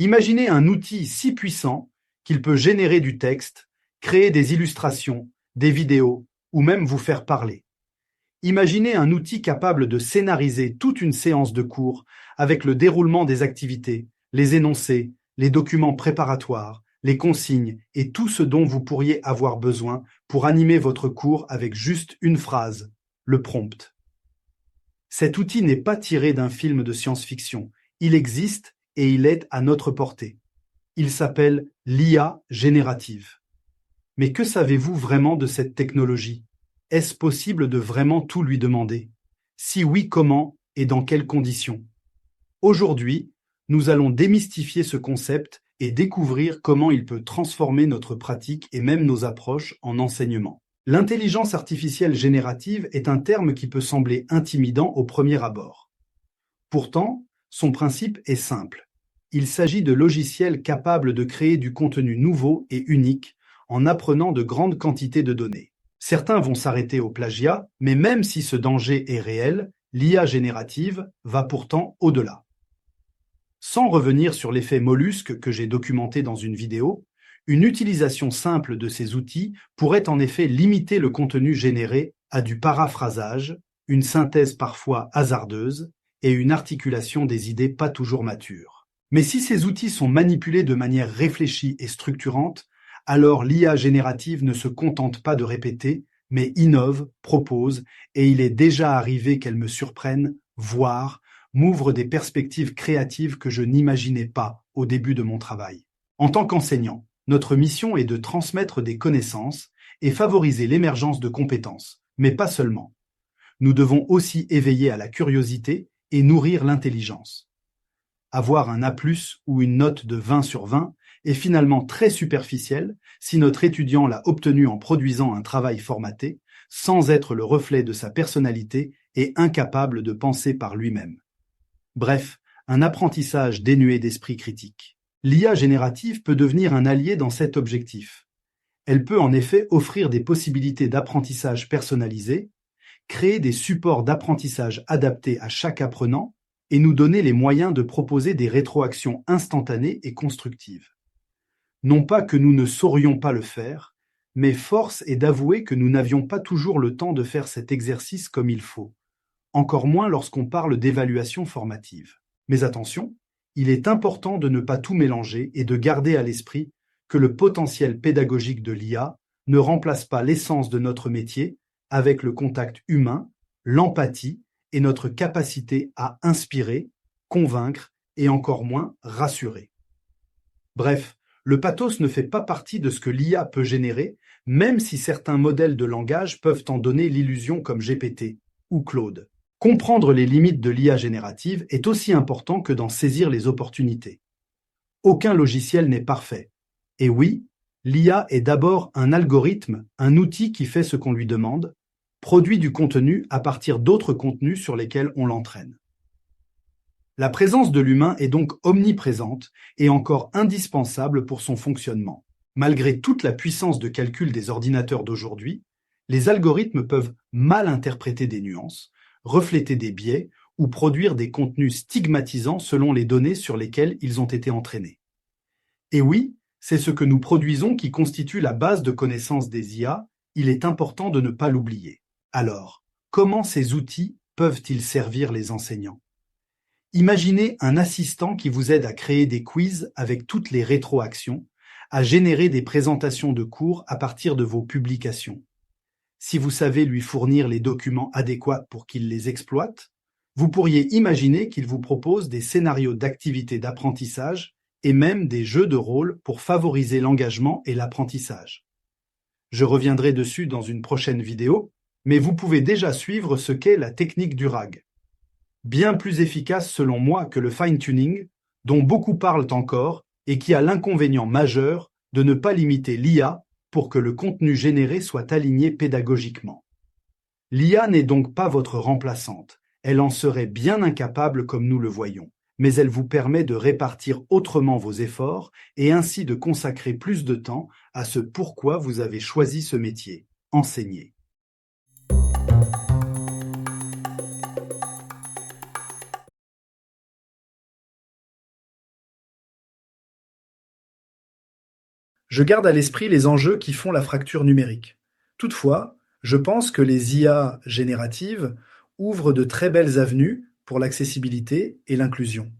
Imaginez un outil si puissant qu'il peut générer du texte, créer des illustrations, des vidéos ou même vous faire parler. Imaginez un outil capable de scénariser toute une séance de cours avec le déroulement des activités, les énoncés, les documents préparatoires, les consignes et tout ce dont vous pourriez avoir besoin pour animer votre cours avec juste une phrase, le prompt. Cet outil n'est pas tiré d'un film de science-fiction, il existe et il est à notre portée. Il s'appelle l'IA générative. Mais que savez-vous vraiment de cette technologie? Est-ce possible de vraiment tout lui demander? Si oui, comment et dans quelles conditions? Aujourd'hui, nous allons démystifier ce concept et découvrir comment il peut transformer notre pratique et même nos approches en enseignement. L'intelligence artificielle générative est un terme qui peut sembler intimidant au premier abord. Pourtant, son principe est simple. Il s'agit de logiciels capables de créer du contenu nouveau et unique en apprenant de grandes quantités de données. Certains vont s'arrêter au plagiat, mais même si ce danger est réel, l'IA générative va pourtant au-delà. Sans revenir sur l'effet mollusque que j'ai documenté dans une vidéo, une utilisation simple de ces outils pourrait en effet limiter le contenu généré à du paraphrasage, une synthèse parfois hasardeuse et une articulation des idées pas toujours matures. Mais si ces outils sont manipulés de manière réfléchie et structurante, alors l'IA générative ne se contente pas de répéter, mais innove, propose, et il est déjà arrivé qu'elle me surprenne, voire m'ouvre des perspectives créatives que je n'imaginais pas au début de mon travail. En tant qu'enseignant, notre mission est de transmettre des connaissances et favoriser l'émergence de compétences, mais pas seulement. Nous devons aussi éveiller à la curiosité et nourrir l'intelligence. Avoir un A+ ou une note de 20 sur 20 est finalement très superficiel si notre étudiant l'a obtenu en produisant un travail formaté, sans être le reflet de sa personnalité et incapable de penser par lui-même. Bref, un apprentissage dénué d'esprit critique. L'IA générative peut devenir un allié dans cet objectif. Elle peut en effet offrir des possibilités d'apprentissage personnalisé, créer des supports d'apprentissage adaptés à chaque apprenant et nous donner les moyens de proposer des rétroactions instantanées et constructives. Non pas que nous ne saurions pas le faire, mais force est d'avouer que nous n'avions pas toujours le temps de faire cet exercice comme il faut, encore moins lorsqu'on parle d'évaluation formative. Mais attention, il est important de ne pas tout mélanger et de garder à l'esprit que le potentiel pédagogique de l'IA ne remplace pas l'essence de notre métier avec le contact humain, l'empathie et notre capacité à inspirer, convaincre et encore moins rassurer. Bref, le pathos ne fait pas partie de ce que l'IA peut générer, même si certains modèles de langage peuvent en donner l'illusion comme GPT ou Claude. Comprendre les limites de l'IA générative est aussi important que d'en saisir les opportunités. Aucun logiciel n'est parfait. Et oui, l'IA est d'abord un algorithme, un outil qui fait ce qu'on lui demande, produit du contenu à partir d'autres contenus sur lesquels on l'entraîne. La présence de l'humain est donc omniprésente et encore indispensable pour son fonctionnement. Malgré toute la puissance de calcul des ordinateurs d'aujourd'hui, les algorithmes peuvent mal interpréter des nuances, refléter des biais ou produire des contenus stigmatisants selon les données sur lesquelles ils ont été entraînés. Et oui, c'est ce que nous produisons qui constitue la base de connaissance des IA, il est important de ne pas l'oublier. Alors, comment ces outils peuvent-ils servir les enseignants? Imaginez un assistant qui vous aide à créer des quiz avec toutes les rétroactions, à générer des présentations de cours à partir de vos publications. Si vous savez lui fournir les documents adéquats pour qu'il les exploite, vous pourriez imaginer qu'il vous propose des scénarios d'activités d'apprentissage et même des jeux de rôle pour favoriser l'engagement et l'apprentissage. Je reviendrai dessus dans une prochaine vidéo, mais vous pouvez déjà suivre ce qu'est la technique du RAG. Bien plus efficace selon moi que le fine-tuning, dont beaucoup parlent encore et qui a l'inconvénient majeur de ne pas limiter l'IA pour que le contenu généré soit aligné pédagogiquement. L'IA n'est donc pas votre remplaçante, elle en serait bien incapable comme nous le voyons, mais elle vous permet de répartir autrement vos efforts et ainsi de consacrer plus de temps à ce pourquoi vous avez choisi ce métier, enseigner. Je garde à l'esprit les enjeux qui font la fracture numérique. Toutefois, je pense que les IA génératives ouvrent de très belles avenues pour l'accessibilité et l'inclusion.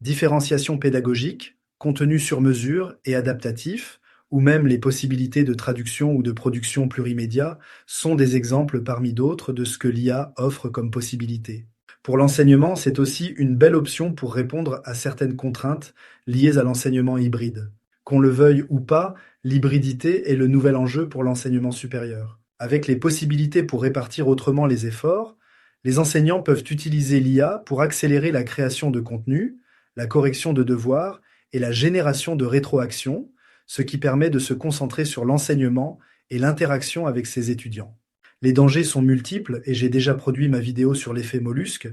Différenciation pédagogique, contenu sur mesure et adaptatif, ou même les possibilités de traduction ou de production plurimédia sont des exemples parmi d'autres de ce que l'IA offre comme possibilité. Pour l'enseignement, c'est aussi une belle option pour répondre à certaines contraintes liées à l'enseignement hybride. Qu'on le veuille ou pas, l'hybridité est le nouvel enjeu pour l'enseignement supérieur. Avec les possibilités pour répartir autrement les efforts, les enseignants peuvent utiliser l'IA pour accélérer la création de contenu, la correction de devoirs et la génération de rétroactions, ce qui permet de se concentrer sur l'enseignement et l'interaction avec ses étudiants. Les dangers sont multiples et j'ai déjà produit ma vidéo sur l'effet mollusque.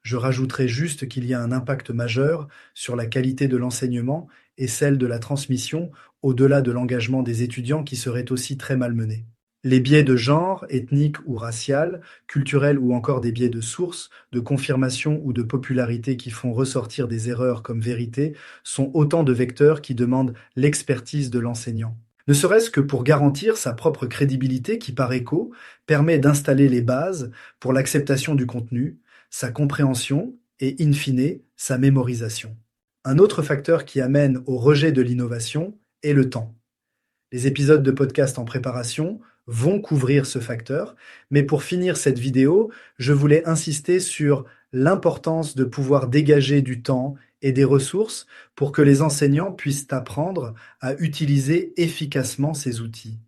Je rajouterai juste qu'il y a un impact majeur sur la qualité de l'enseignement et celle de la transmission, au-delà de l'engagement des étudiants qui serait aussi très malmené. Les biais de genre, ethnique ou racial, culturel ou encore des biais de source, de confirmation ou de popularité qui font ressortir des erreurs comme vérité sont autant de vecteurs qui demandent l'expertise de l'enseignant. Ne serait-ce que pour garantir sa propre crédibilité qui, par écho, permet d'installer les bases pour l'acceptation du contenu, sa compréhension et, in fine, sa mémorisation. Un autre facteur qui amène au rejet de l'innovation est le temps. Les épisodes de podcast en préparation vont couvrir ce facteur, mais pour finir cette vidéo, je voulais insister sur l'importance de pouvoir dégager du temps et des ressources pour que les enseignants puissent apprendre à utiliser efficacement ces outils.